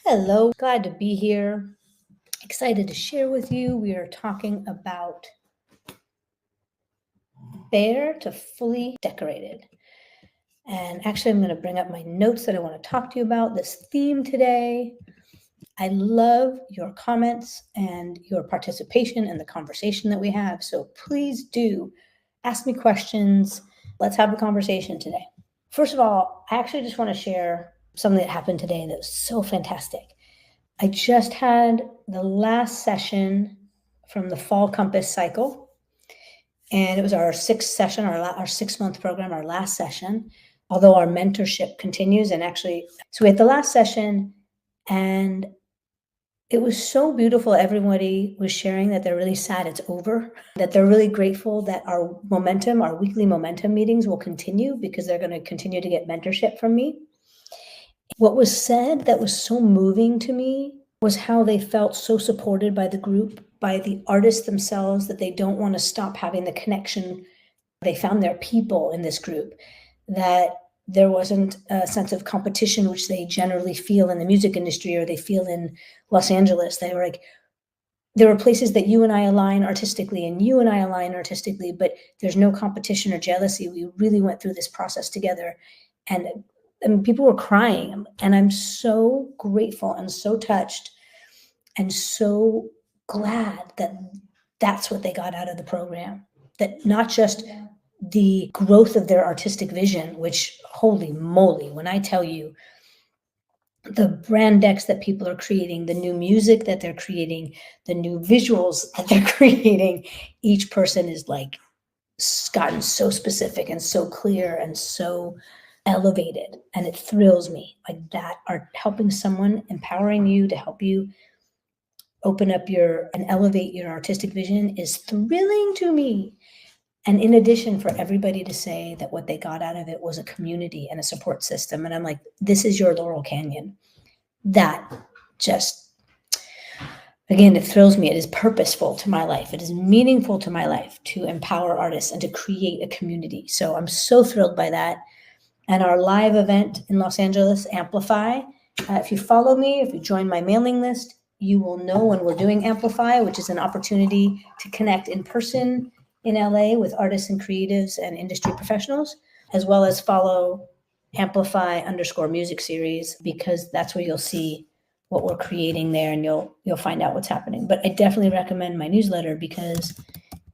Hello, glad to be here. Excited to share with you. We are talking about bare to fully decorated. And actually, I'm going to bring up my notes that I want to talk to you about this theme today. I love your comments and your participation in the conversation that we have. So please do ask me questions. Let's have a conversation today. First of all, I actually just want to share something that happened today that was so fantastic. I just had the last session from the Fall Compass cycle, and it was our sixth session, our 6-month program, our last session, although our mentorship continues. And actually, so we had the last session, and it was so beautiful. Everybody was sharing that they're really sad it's over, that they're really grateful that our momentum, our weekly momentum meetings will continue because they're going to continue to get mentorship from me. What was said that was so moving to me was how they felt so supported by the group, by the artists themselves, that they don't want to stop having the connection. They found their people in this group, that there wasn't a sense of competition, which they generally feel in the music industry or they feel in Los Angeles. They were like, there are places that you and I align artistically and you and I align artistically, but there's no competition or jealousy. We really went through this process together. And people were crying, and I'm so grateful and so touched and so glad that that's what they got out of the program. That not just the growth of their artistic vision, which holy moly, when I tell you the brand decks that people are creating, the new music that they're creating, the new visuals that they're creating, each person is like gotten so specific and so clear and so elevated, and it thrills me like that. Are helping someone, empowering you to help you open up and elevate your artistic vision is thrilling to me. And in addition, for everybody to say that what they got out of it was a community and a support system, and I'm like, this is your Laurel Canyon. That just, again, it thrills me. It is purposeful to my life. It is meaningful to my life to empower artists and to create a community. So I'm so thrilled by that. And our live event in Los Angeles, Amplify. If you follow me, if you join my mailing list, you will know when we're doing Amplify, which is an opportunity to connect in person in LA with artists and creatives and industry professionals, as well as follow Amplify_music series, because that's where you'll see what we're creating there and you'll find out what's happening. But I definitely recommend my newsletter, because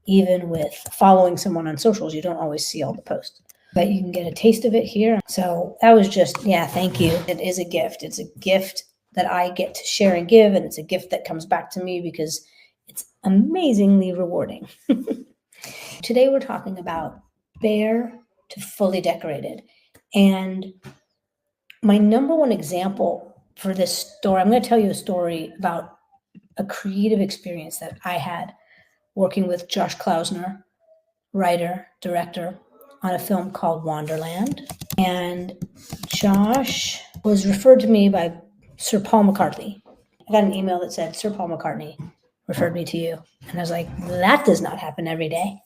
even with following someone on socials, you don't always see all the posts, but you can get a taste of it here. So that was just, yeah, thank you. It is a gift. It's a gift that I get to share and give, and it's a gift that comes back to me because it's amazingly rewarding. Today we're talking about bare to fully decorated. And my number one example for this story, I'm going to tell you a story about a creative experience that I had working with Josh Klausner, writer, director, on a film called Wanderland. And Josh was referred to me by Sir Paul McCartney. I got an email that said, Sir Paul McCartney referred me to you. And I was like, that does not happen every day,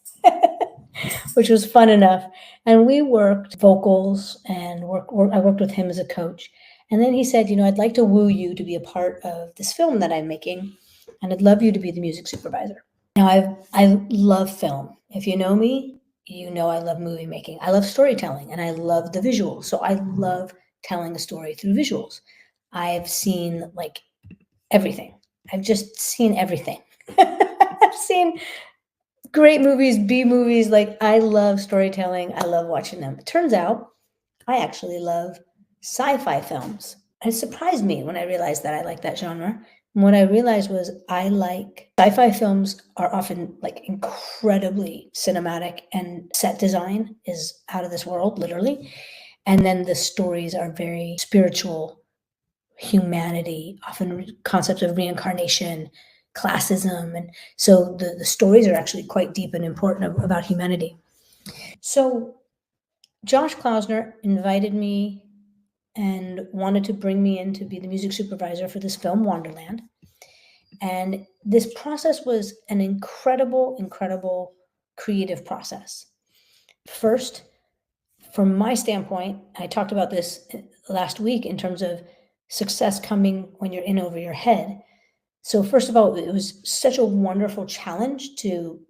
which was fun enough. And we worked vocals and I worked with him as a coach. And then he said, I'd like to woo you to be a part of this film that I'm making, and I'd love you to be the music supervisor. Now, I love film. If you know me, you know I love movie making. I love storytelling, and I love the visuals. So I love telling a story through visuals. I've seen like everything. I've just seen everything. I've seen great movies, B movies. Like, I love storytelling. I love watching them. It turns out I actually love sci-fi films. It surprised me when I realized that I like that genre. And what I realized was I like sci-fi films are often like incredibly cinematic, and set design is out of this world, literally. And then the stories are very spiritual, humanity, often concepts of reincarnation, classism. And so the stories are actually quite deep and important about humanity. So Josh Klausner invited me and wanted to bring me in to be the music supervisor for this film, Wanderland. And this process was an incredible, incredible creative process. First, from my standpoint, I talked about this last week in terms of success coming when you're in over your head. So first of all, it was such a wonderful challenge to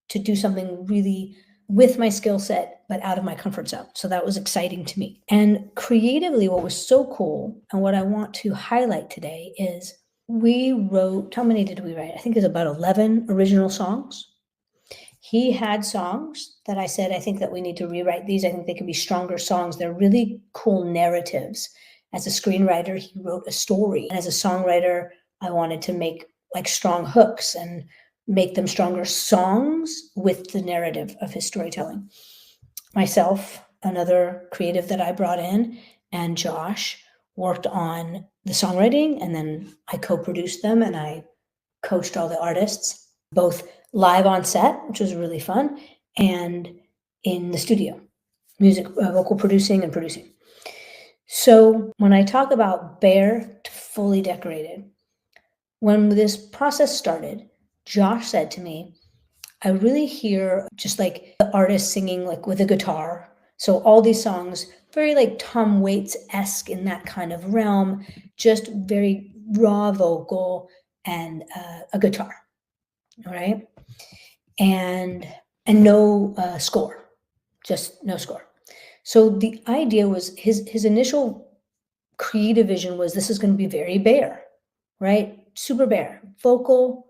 do something really with my skill set, but out of my comfort zone. So that was exciting to me. And creatively, what was so cool and what I want to highlight today is we wrote, how many did we write? I think it's about 11 original songs. He had songs that I said, I think that we need to rewrite these. I think they could be stronger songs. They're really cool narratives. As a screenwriter, he wrote a story. And as a songwriter, I wanted to make like strong hooks and make them stronger songs with the narrative of his storytelling. Myself, another creative that I brought in, and Josh worked on the songwriting, and then I co-produced them and I coached all the artists, both live on set, which was really fun, and in the studio, music, vocal producing and producing. So when I talk about bare to fully decorated, when this process started, Josh said to me, I really hear just like the artist singing like with a guitar. So all these songs, very like Tom Waits-esque in that kind of realm, just very raw vocal and a guitar, all right? And no score, just no score. So the idea was his initial creative vision was this is going to be very bare, right? Super bare, vocal,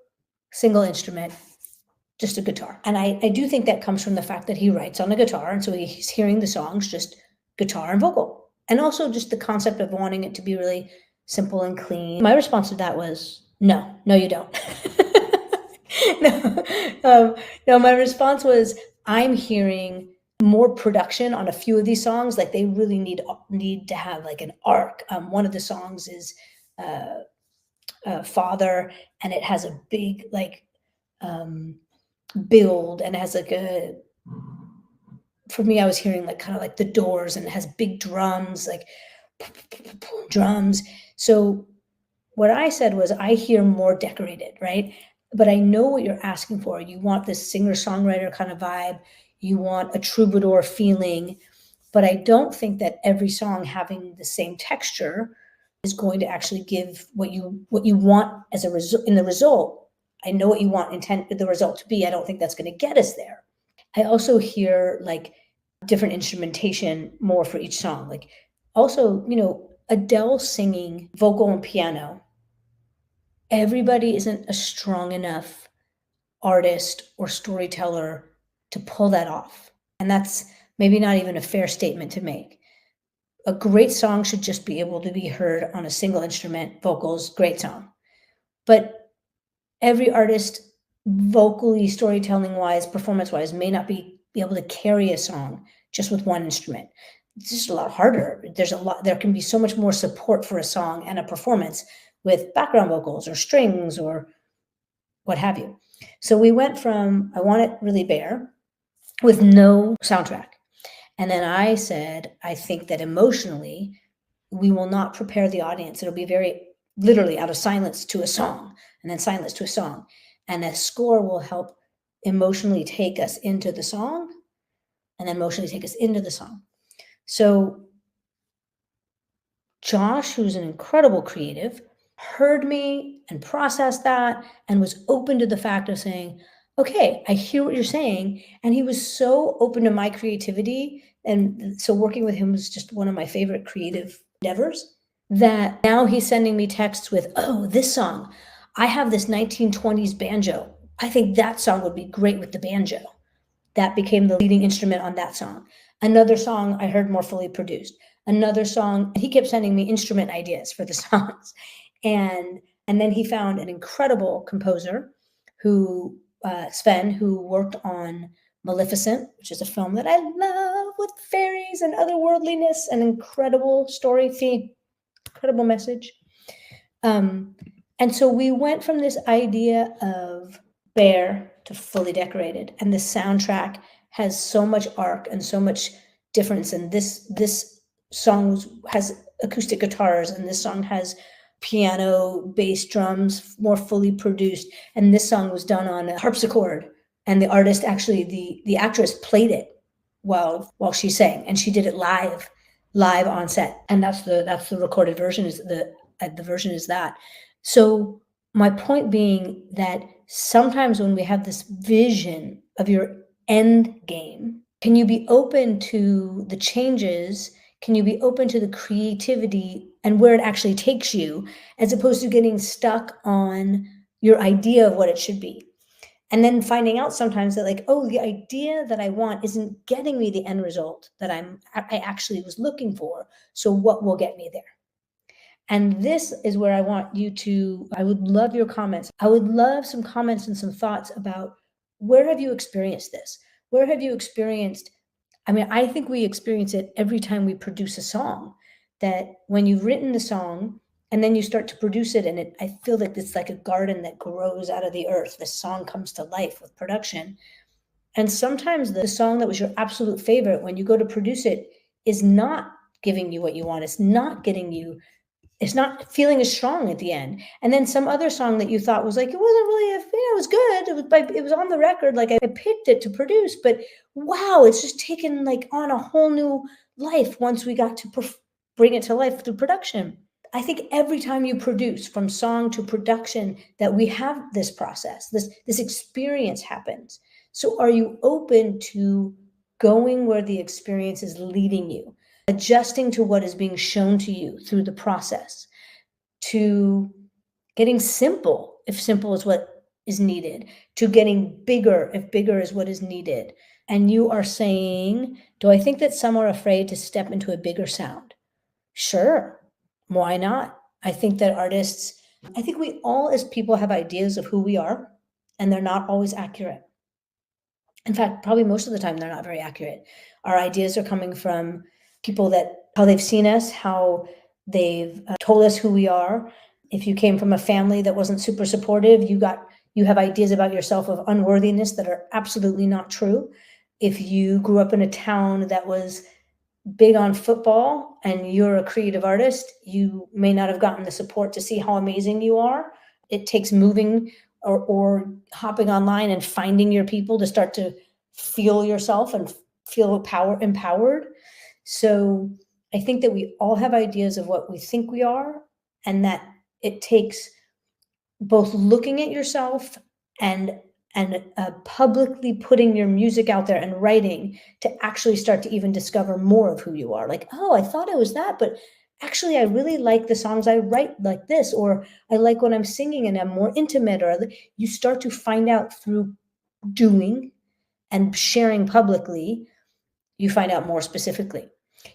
single instrument, just a guitar. And I do think that comes from the fact that he writes on a guitar. And so he's hearing the songs, just guitar and vocal. And also just the concept of wanting it to be really simple and clean. My response to that was, no, you don't. No, my response was, I'm hearing more production on a few of these songs. Like they really need to have like an arc. One of the songs is Father, and it has a big like build, and it has like for me, I was hearing like kind of like the Doors, and it has big drums, like drums. So what I said was, I hear more decorated, right? But I know what you're asking for. You want this singer-songwriter kind of vibe. You want a troubadour feeling. But I don't think that every song having the same texture is going to actually give what you want as a result. In the result, I know what you want the result to be. I don't think that's going to get us there. I also hear like different instrumentation more for each song. Like also, Adele singing vocal and piano. Everybody isn't a strong enough artist or storyteller to pull that off. And that's maybe not even a fair statement to make. A great song should just be able to be heard on a single instrument, vocals, great song. But every artist, vocally, storytelling wise, performance wise, may not be able to carry a song just with one instrument. It's just a lot harder. There can be so much more support for a song and a performance with background vocals or strings or what have you. So we went from, I want it really bare with no soundtrack. And then I said, I think that emotionally, we will not prepare the audience. It'll be very literally out of silence to a song, and then silence to a song. And a score will help emotionally take us into the song, and then emotionally take us into the song. So Josh, who's an incredible creative, heard me and processed that and was open to the fact of saying, okay, I hear what you're saying. And he was so open to my creativity. And so working with him was just one of my favorite creative endeavors, that now he's sending me texts with, oh, this song, I have this 1920s banjo. I think that song would be great with the banjo. That became the leading instrument on that song. Another song I heard more fully produced. Another song, he kept sending me instrument ideas for the songs. And then he found an incredible composer who, Sven, who worked on Maleficent, which is a film that I love with fairies and otherworldliness, an incredible story theme, incredible message. And so we went from this idea of bare to fully decorated, and the soundtrack has so much arc and so much difference. And this song has acoustic guitars, and this song has piano, bass, drums, more fully produced. And this song was done on a harpsichord, and the artist actually, the actress played it while she sang, and she did it live live on set, and that's the recorded version is the version is that. So my point being that sometimes when we have this vision of your end game, can you be open to the changes? Can you be open to the creativity and where it actually takes you, as opposed to getting stuck on your idea of what it should be? And then finding out sometimes that like, oh, the idea that I want isn't getting me the end result that I actually was looking for. So what will get me there? And this is where I want you to, I would love your comments. I would love some comments and some thoughts about where have you experienced this? Where have you experienced? I mean, I think we experience it every time we produce a song, that when you've written the song and then you start to produce it, and I feel like it's like a garden that grows out of the earth. The song comes to life with production. And sometimes the song that was your absolute favorite, when you go to produce it, is not giving you what you want. It's not feeling as strong at the end. And then some other song that you thought was like, it wasn't really, it was good. It was on the record. Like I picked it to produce, but wow, it's just taken like on a whole new life once we got to bring it to life through production. I think every time you produce from song to production, that we have this process, this experience happens. So are you open to going where the experience is leading you? Adjusting to what is being shown to you through the process, to getting simple if simple is what is needed, to getting bigger if bigger is what is needed. And you are saying, do I think that some are afraid to step into a bigger sound? Sure. Why not? I think that I think we all as people have ideas of who we are, and they're not always accurate. In fact, probably most of the time, they're not very accurate. Our ideas are coming from people how they've seen us, how they've told us who we are. If you came from a family that wasn't super supportive, you have ideas about yourself of unworthiness that are absolutely not true. If you grew up in a town that was big on football and you're a creative artist, you may not have gotten the support to see how amazing you are. It takes moving or hopping online and finding your people to start to feel yourself and feel empowered. So I think that we all have ideas of what we think we are, and that it takes both looking at yourself and publicly putting your music out there and writing to actually start to even discover more of who you are. Like, oh, I thought I was that, but actually I really like the songs I write like this, or I like when I'm singing and I'm more intimate, or you start to find out through doing and sharing publicly. You find out more specifically.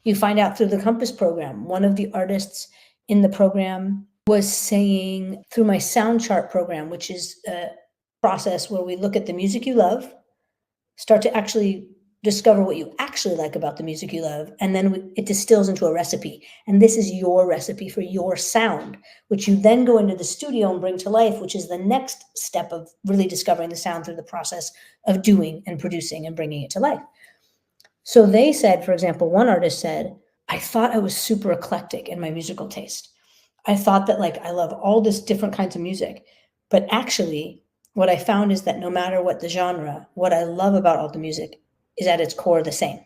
You find out through the Compass program. One of the artists in the program was saying, through my sound chart program, which is a process where we look at the music you love, start to actually discover what you actually like about the music you love, and then it distills into a recipe. And this is your recipe for your sound, which you then go into the studio and bring to life, which is the next step of really discovering the sound through the process of doing and producing and bringing it to life. So they said, for example, one artist said, I thought I was super eclectic in my musical taste. I thought that like I love all this different kinds of music, but actually what I found is that no matter what the genre, what I love about all the music is at its core the same.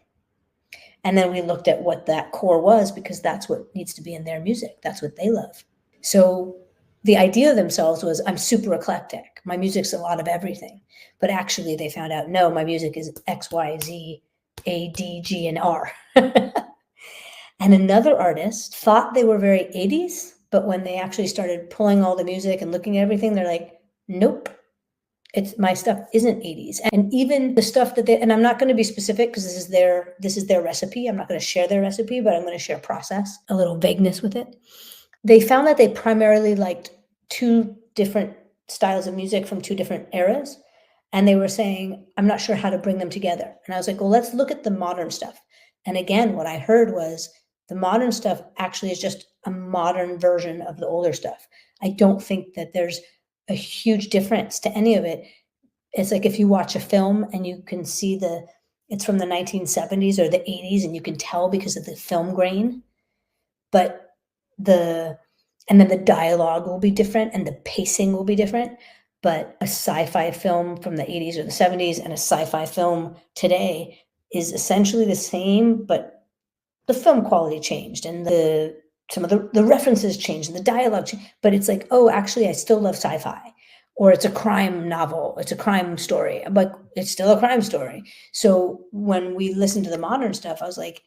And then we looked at what that core was, because that's what needs to be in their music. That's what they love. So the idea of themselves was, I'm super eclectic. My music's a lot of everything. But actually they found out, no, my music is X, Y, Z, A, D, G, and R. And another artist thought they were very 80s, but when they actually started pulling all the music and looking at everything, they're like, nope, my stuff isn't 80s. And even the stuff that and I'm not going to be specific because this is their recipe. I'm not going to share their recipe, but I'm going to share process, a little vagueness with it. They found that they primarily liked two different styles of music from two different eras. And they were saying, I'm not sure how to bring them together. And I was like, well, let's look at the modern stuff. And again, what I heard was the modern stuff actually is just a modern version of the older stuff. I don't think that there's a huge difference to any of it. It's like if you watch a film and you can see it's from the 1970s or the 80s, and you can tell because of the film grain, but and then the dialogue will be different and the pacing will be different. But a sci-fi film from the 80s or the 70s and a sci-fi film today is essentially the same, but the film quality changed and some of the references changed and the dialogue changed, but it's like, oh, actually, I still love sci-fi, or it's a crime novel, it's a crime story. I'm like, it's still a crime story. So when we listen to the modern stuff, I was like,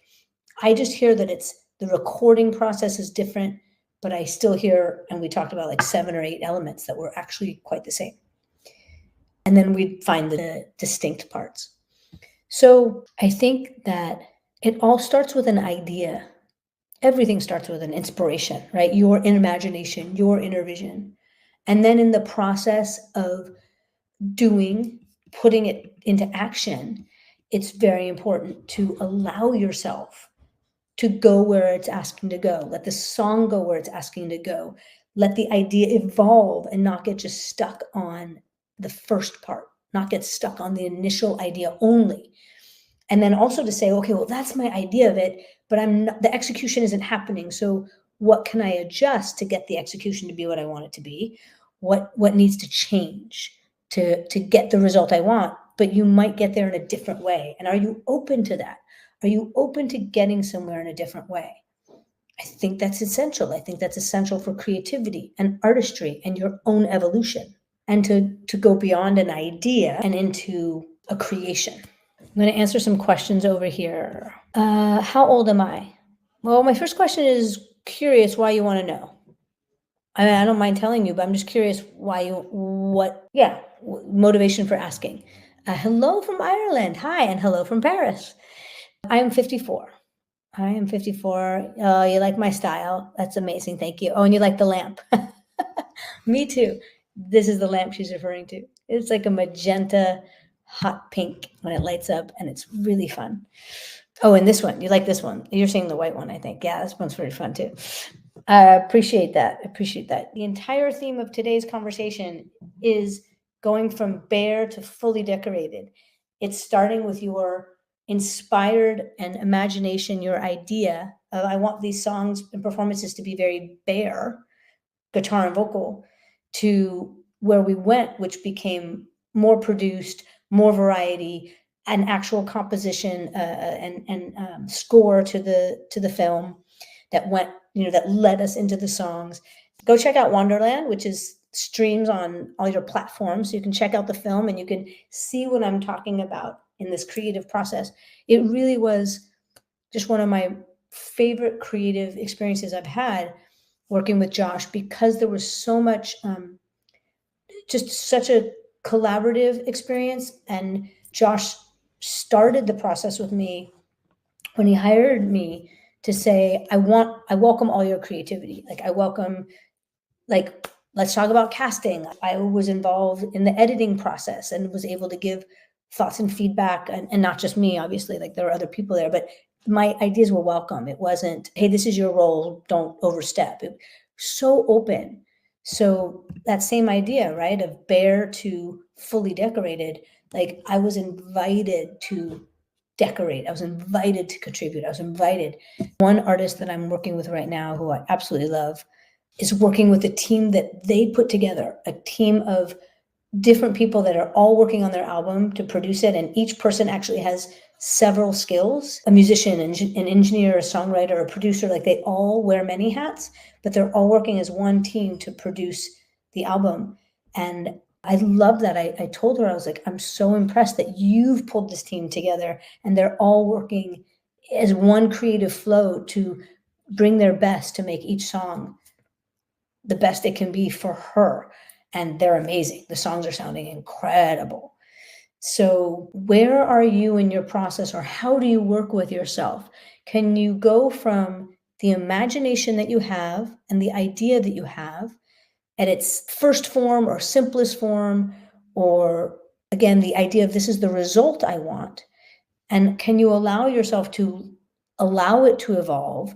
I just hear that it's the recording process is different, but I still hear, and we talked about like 7 or 8 elements that were actually quite the same. And then we'd find the distinct parts. So I think that it all starts with an idea. Everything starts with an inspiration, right? Your imagination, your inner vision. And then in the process of doing, putting it into action, it's very important to allow yourself to go where it's asking to go. Let the song go where it's asking to go. Let the idea evolve and not get just stuck on the first part, not get stuck on the initial idea only. And then also to say, okay, well, that's my idea of it, but the execution isn't happening. So what can I adjust to get the execution to be what I want it to be? What needs to change to get the result I want? But you might get there in a different way. And are you open to that? Are you open to getting somewhere in a different way? I think that's essential. I think that's essential for creativity and artistry and your own evolution, and to go beyond an idea and into a creation. I'm going to answer some questions over here. How old am I? Well, my first question is curious why you want to know. I mean, I don't mind telling you, but I'm just curious motivation for asking. Hello from Ireland. Hi, and hello from Paris. I am 54. I am 54. Oh, you like my style. That's amazing. Thank you. Oh, and you like the lamp. Me too. This is the lamp she's referring to. It's like a magenta hot pink when it lights up, and it's really fun. Oh, and this one. You like this one. You're seeing the white one, I think. Yeah, this one's pretty fun too. Appreciate that. Appreciate that. The entire theme of today's conversation is going from bare to fully decorated. It's starting with your inspired and imagination, your idea of, I want these songs and performances to be very bare, guitar and vocal, to where we went, which became more produced, more variety, an actual composition and score to the film that went, that led us into the songs. Go check out Wonderland, which is streams on all your platforms. So you can check out the film and you can see what I'm talking about in this creative process. It really was just one of my favorite creative experiences I've had working with Josh, because there was so much, just such a collaborative experience. And Josh started the process with me when he hired me to say, I welcome all your creativity. Like, I welcome, like, let's talk about casting. I was involved in the editing process and was able to give thoughts and feedback, and not just me, obviously, like there were other people there, but my ideas were welcome. It wasn't, hey, this is your role, don't overstep. It was so open. So that same idea, right, of bare to fully decorated, like I was invited to decorate. I was invited to contribute. I was invited. One artist that I'm working with right now, who I absolutely love, is working with a team that they put together, a team of different people that are all working on their album to produce it. And each person actually has several skills, a musician, an engineer, a songwriter, a producer, like they all wear many hats, but they're all working as one team to produce the album. And I love that. I told her, I was like, I'm so impressed that you've pulled this team together and they're all working as one creative flow to bring their best to make each song the best it can be for her. And they're amazing. The songs are sounding incredible. So where are you in your process, or how do you work with yourself? Can you go from the imagination that you have and the idea that you have at its first form or simplest form, or again, the idea of this is the result I want, and can you allow yourself to allow it to evolve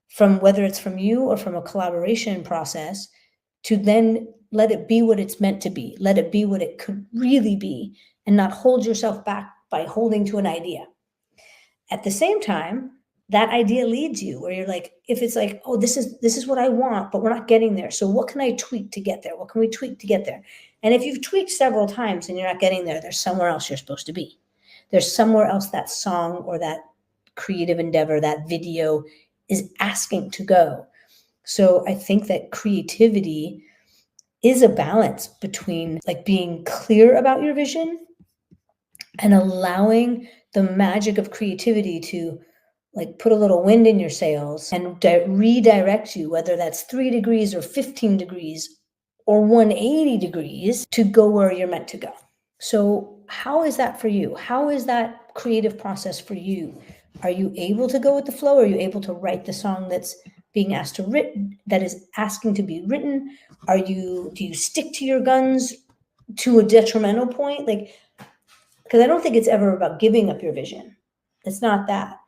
from, whether it's from you or from a collaboration process, to then let it be what it's meant to be, let it be what it could really be, and not hold yourself back by holding to an idea. At the same time, that idea leads you where you're like, if it's like, oh, this is what I want, but we're not getting there. So what can I tweak to get there? What can we tweak to get there? And if you've tweaked several times and you're not getting there, there's somewhere else you're supposed to be. There's somewhere else that song or that creative endeavor, that video is asking to go. So I think that creativity is a balance between like being clear about your vision and allowing the magic of creativity to like put a little wind in your sails and redirect you, whether that's 3 degrees or 15 degrees or 180 degrees, to go where you're meant to go. So how is that for you? How is that creative process for you? Are you able to go with the flow? Are you able to write the song that's being asked to written, that is asking to be written? Do you stick to your guns to a detrimental point? Like, because I don't think it's ever about giving up your vision. It's not that,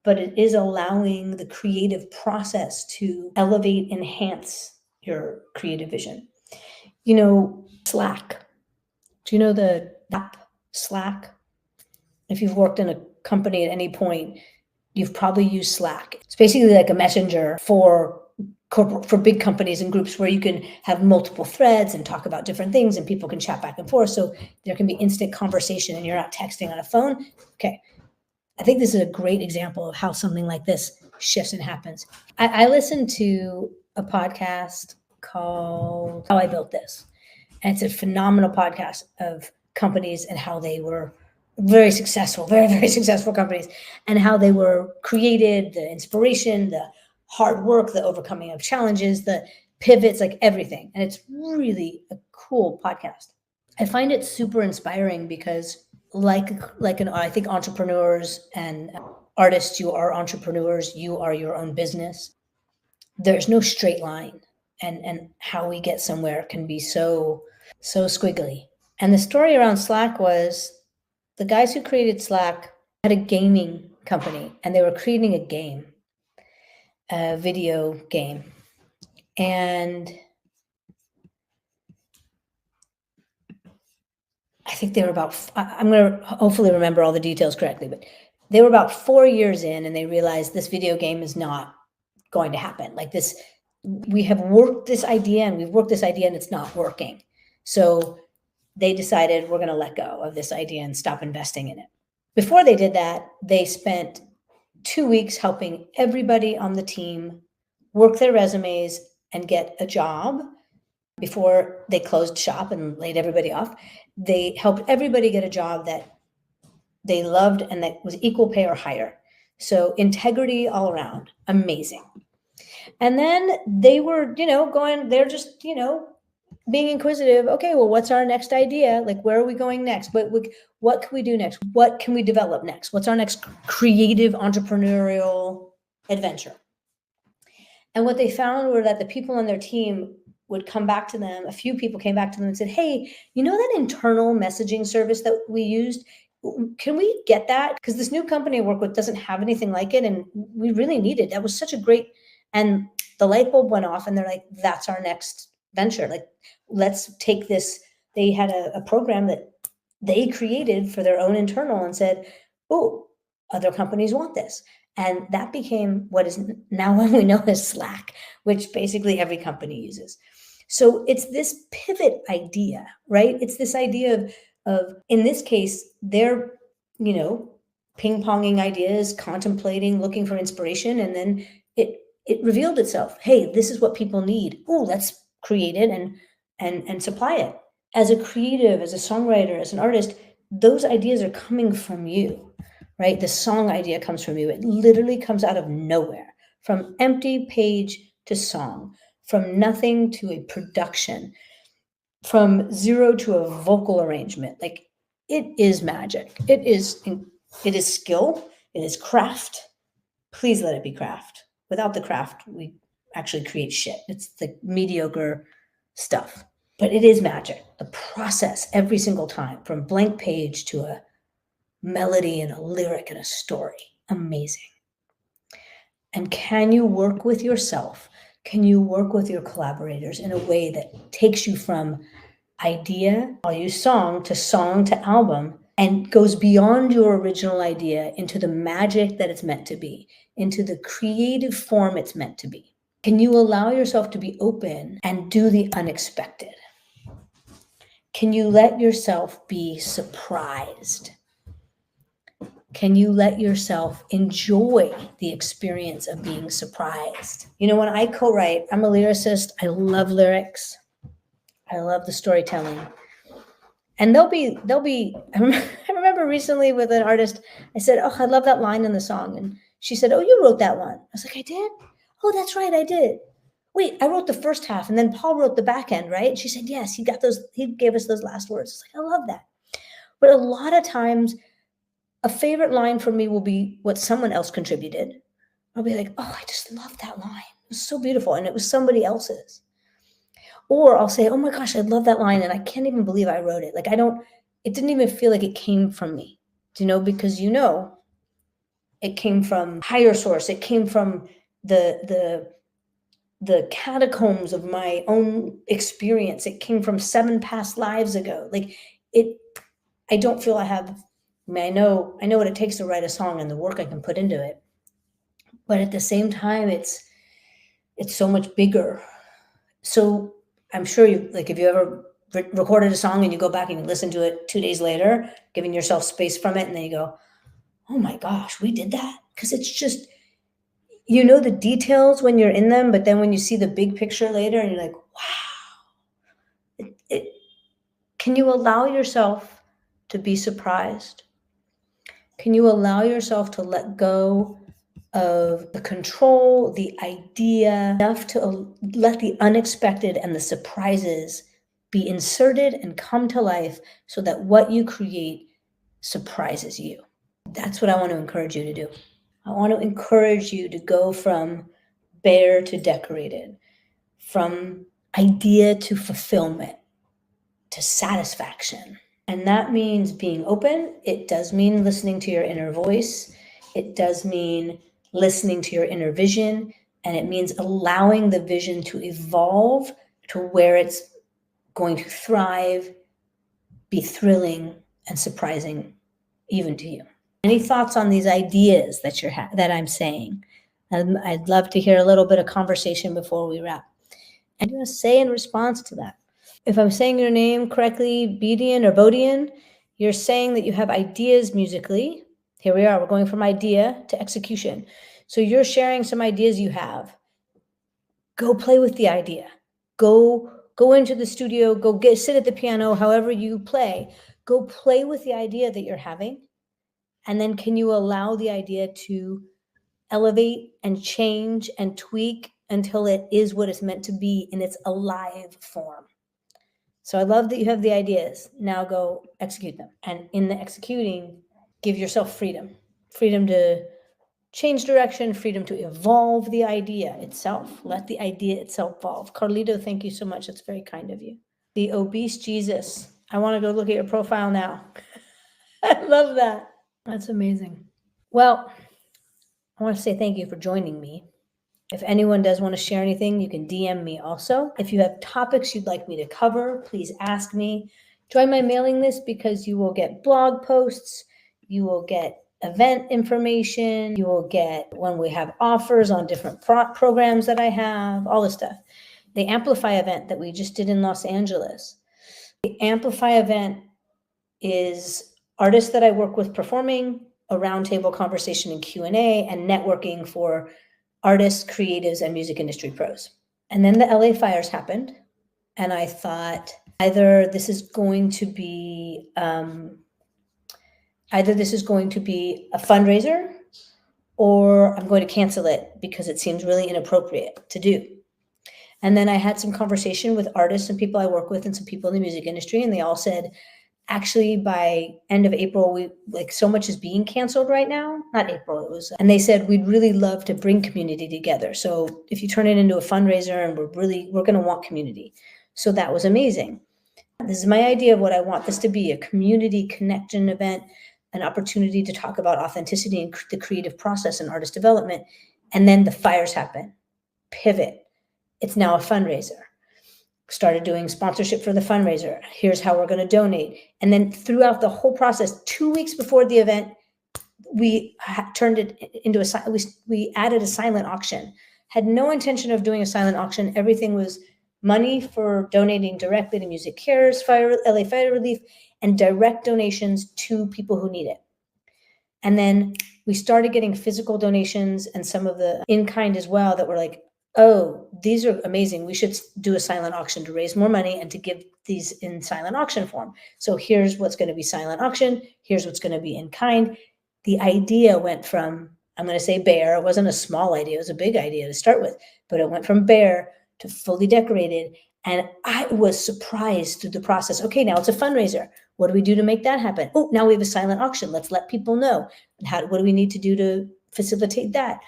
but it is allowing the creative process to elevate, enhance your creative vision. You know, Slack. Do you know the app Slack? If you've worked in a company at any point, you've probably used Slack. It's basically like a messenger for big companies and groups where you can have multiple threads and talk about different things and people can chat back and forth. So there can be instant conversation and you're not texting on a phone. Okay. I think this is a great example of how something like this shifts and happens. I listened to a podcast called How I Built This. And it's a phenomenal podcast of companies and how they were very successful, very, very successful companies, and how they were created, the inspiration, the hard work, the overcoming of challenges, the pivots, like everything. And it's really a cool podcast. I find it super inspiring because I think entrepreneurs and artists, you are entrepreneurs, you are your own business. There's no straight line, and how we get somewhere can be so squiggly. And the story around Slack was the guys who created Slack had a gaming company and they were creating a game, a video game. And I think they were I'm going to hopefully remember all the details correctly, but they were about 4 years in and they realized this video game is not going to happen. Like this, we have worked this idea and we've worked this idea and it's not working. So they decided we're going to let go of this idea and stop investing in it. Before they did that, they spent 2 weeks helping everybody on the team work their resumes and get a job before they closed shop and laid everybody off. They helped everybody get a job that they loved and that was equal pay or higher. So integrity all around, amazing. And then they were, they're just, being inquisitive. Okay, well, what's our next idea? Like, where are we going next? What can we do next? What can we develop next? What's our next creative entrepreneurial adventure? And what they found were that the people on their team would come back to them. A few people came back to them and said, hey, you know that internal messaging service that we used? Can we get that? Because this new company I work with doesn't have anything like it. And we really need it. That was such a great, and the light bulb went off and they're like, that's our next venture. Like, let's take this. They had a program that they created for their own internal and said, oh, other companies want this. And that became what is now what we know as Slack, which basically every company uses. So it's this pivot idea, right? It's this idea of in this case, they're, ping-ponging ideas, contemplating, looking for inspiration, and then it revealed itself. Hey, this is what people need. Oh, let's create it and supply it. As a creative, as a songwriter, as an artist, those ideas are coming from you, right? The song idea comes from you. It literally comes out of nowhere, from empty page to song, from nothing to a production, from zero to a vocal arrangement. Like, it is magic. It is skill. It is craft. Please let it be craft. Without the craft, we actually create shit. It's the mediocre stuff. But it is magic. The process every single time, from blank page to a melody and a lyric and a story. Amazing. And can you work with yourself? Can you work with your collaborators in a way that takes you from idea, I'll use song to album, and goes beyond your original idea into the magic that it's meant to be, into the creative form it's meant to be? Can you allow yourself to be open and do the unexpected? Can you let yourself be surprised? Can you let yourself enjoy the experience of being surprised? When I co-write, I'm a lyricist. I love lyrics. I love the storytelling. And I remember recently with an artist, I said, oh, I love that line in the song. And she said, oh, you wrote that one. I was like, I did? Oh, that's right, I did. Wait, I wrote the first half and then Paul wrote the back end, right? And she said, yes, he gave us those last words. I was like, I love that. But a lot of times, a favorite line for me will be what someone else contributed. I'll be like, oh, I just love that line. It was so beautiful. And it was somebody else's. Or I'll say, oh my gosh, I love that line. And I can't even believe I wrote it. It didn't even feel like it came from me, because it came from higher source. It came from the catacombs of my own experience. It came from 7 past lives ago. I don't feel I know what it takes to write a song and the work I can put into it. But at the same time, it's so much bigger. So I'm sure if you ever recorded a song and you go back and you listen to it 2 days later, giving yourself space from it, and then you go, oh my gosh, we did that? Because it's just, the details when you're in them, but then when you see the big picture later and you're like, wow. Can you allow yourself to be surprised? Can you allow yourself to let go of the control, the idea, enough to let the unexpected and the surprises be inserted and come to life so that what you create surprises you? That's what I want to encourage you to do. I want to encourage you to go from bare to decorated, from idea to fulfillment, to satisfaction. And that means being open. It does mean listening to your inner voice. It does mean listening to your inner vision. And it means allowing the vision to evolve to where it's going to thrive, be thrilling and surprising even to you. Any thoughts on these ideas that I'm saying? I'd love to hear a little bit of conversation before we wrap. And I'm going to say in response to that, if I'm saying your name correctly, Bedian or Bodian, you're saying that you have ideas musically. Here we are. We're going from idea to execution. So you're sharing some ideas you have. Go play with the idea. Go into the studio. Sit at the piano, however you play. Go play with the idea that you're having. And then can you allow the idea to elevate and change and tweak until it is what it's meant to be in its alive form? So I love that you have the ideas. Now go execute them. And in the executing, give yourself freedom to change direction, freedom to evolve the idea itself. Let the idea itself evolve. Carlito, thank you so much. That's very kind of you. The obese Jesus. I want to go look at your profile now. I love that. That's amazing. Well, I want to say thank you for joining me. If anyone does want to share anything, you can DM me also. If you have topics you'd like me to cover, please ask me. Join my mailing list because you will get blog posts, you will get event information, you will get when we have offers on different programs that I have, all this stuff. The Amplify event that we just did in Los Angeles. The Amplify event is artists that I work with performing, a roundtable conversation and Q&A, and networking for artists, creatives, and music industry pros. And then the LA fires happened. And I thought either this is going to be a fundraiser or I'm going to cancel it because it seems really inappropriate to do. And then I had some conversation with artists and people I work with and some people in the music industry. And they all said, actually, by end of April, so much is being canceled right now. Not April, it was. And they said, we'd really love to bring community together. So if you turn it into a fundraiser, and we're going to want community. So that was amazing. This is my idea of what I want this to be, a community connection event, an opportunity to talk about authenticity and the creative process and artist development. And then the fires happen. Pivot. It's now a fundraiser. Started doing sponsorship for the fundraiser. Here's how we're going to donate. And then throughout the whole process, 2 weeks before the event, we turned it into we added a silent auction. Had no intention of doing a silent auction. Everything was money for donating directly to Music Cares, LA Fire Relief, and direct donations to people who need it. And then we started getting physical donations and some of the in-kind as well that were like, oh, these are amazing. We should do a silent auction to raise more money and to give these in silent auction form. So here's what's going to be silent auction. Here's what's going to be in kind. The idea went from, I'm going to say bare. It wasn't a small idea. It was a big idea to start with, but it went from bare to fully decorated. And I was surprised through the process. Okay, now it's a fundraiser. What do we do to make that happen? Oh, now we have a silent auction. Let's let people know. What do we need to do to facilitate that?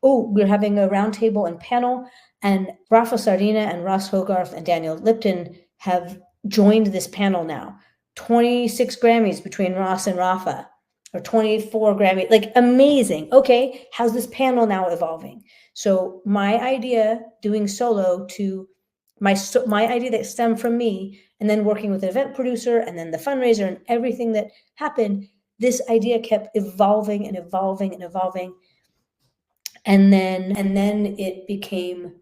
Oh, we're having a roundtable and panel, and Rafa Sardina and Ross Hogarth and Daniel Lipton have joined this panel now. 26 Grammys between Ross and Rafa, or 24 Grammys, like amazing. Okay, how's this panel now evolving? So my idea doing solo to my idea that stemmed from me, and then working with an event producer and then the fundraiser and everything that happened, this idea kept evolving and evolving and evolving. And then it became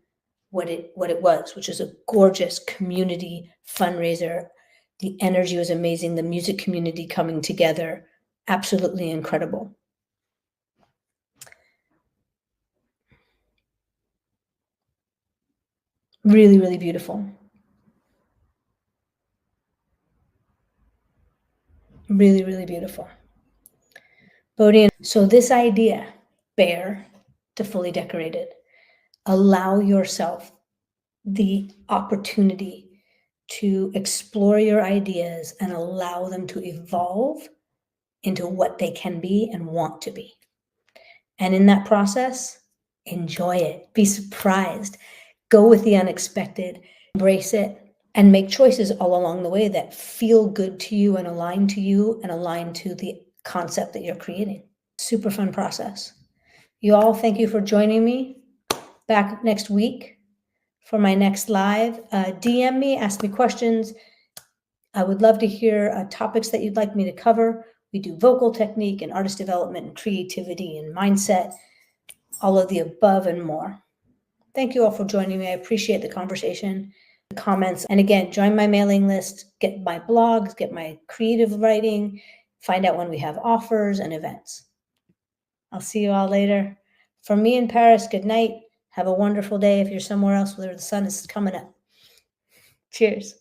what it was, which is a gorgeous community fundraiser. The energy was amazing. The music community coming together, absolutely incredible. Really, really beautiful. Really, really beautiful. Bodhi, so this idea, bare to fully decorated, allow yourself the opportunity to explore your ideas and allow them to evolve into what they can be and want to be. And in that process, enjoy it, be surprised, go with the unexpected, embrace it, and make choices all along the way that feel good to you and align to the concept that you're creating. Super fun process. You all, thank you for joining me. Back next week for my next live. DM me, ask me questions. I would love to hear topics that you'd like me to cover. We do vocal technique and artist development and creativity and mindset, all of the above and more. Thank you all for joining me. I appreciate the conversation, the comments. And again, join my mailing list, get my blogs, get my creative writing, find out when we have offers and events. I'll see you all later. From me in Paris, good night. Have a wonderful day if you're somewhere else where the sun is coming up. Cheers.